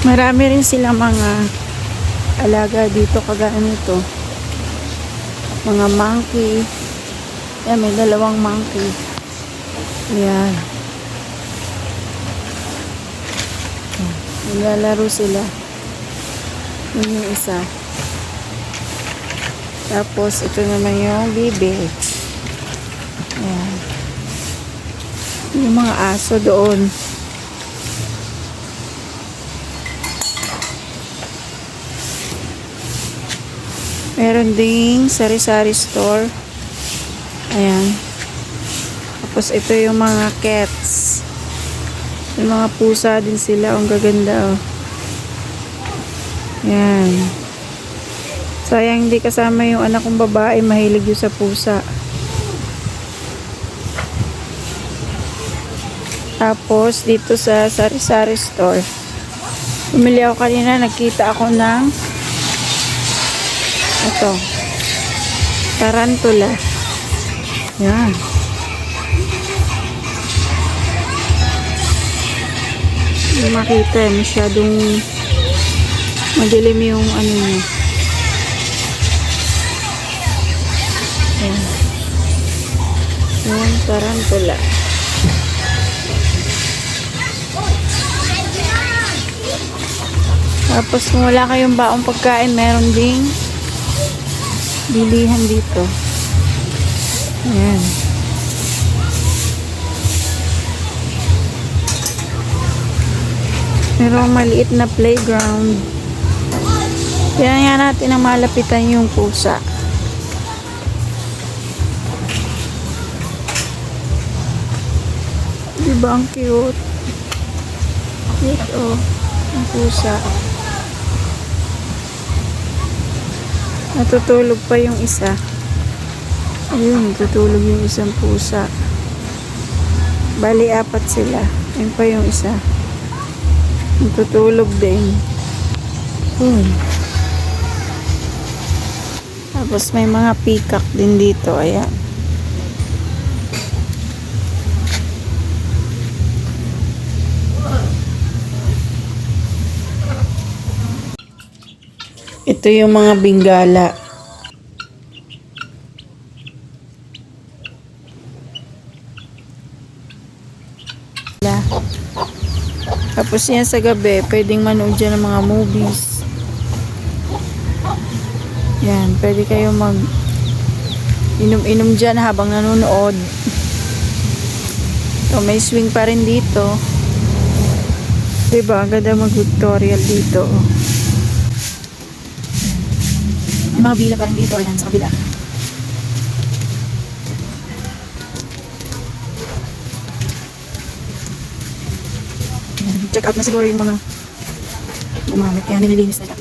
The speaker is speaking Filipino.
Marami rin silang mga alaga dito kagaya nito. Mga monkey. Yan, may dalawang monkey. Yan. Naglalaro sila. Yun yung isa. Tapos, ito naman yung bibi. Yan. Yung mga aso doon. Meron ding sari-sari store. Ayan. Tapos ito yung mga cats. Yung mga pusa din sila. Ang gaganda, oh. Ayan. Sayang hindi kasama yung anak kong babae. Mahilig yun sa pusa. Tapos dito sa sari-sari store, bumili ako kanina. Nagkita ako ng ito, tarantula. Yan. Hindi makita eh. Masyadong madilim yung ano niya. Yan. Yung tarantula. Tapos kung wala kayong baong pagkain, meron ding bilihan dito. Ayan. Merong maliit na playground. Kaya nga natin ang malapitan yung pusa. Diba ang cute? Cute, oh. Ang pusa. Natutulog pa yung isa. Ayun, natutulog yung isang pusa. Bali, 4 sila. Ayun pa yung isa. Natutulog din. Tapos may mga peacock din dito. Ayan. Ito yung mga bingala. Tapos yan sa gabi, pwedeng manood dyan ng mga movies. Yan, pwede kayo mag inom-inom dyan habang nanonood. So, may swing pa rin dito. Diba, ang ganda mag-tutorial dito. May mga villa pa rin dito. Ayan, sa kabila. Check out na siguro yung mga gumamit. Kaya nililinis nila.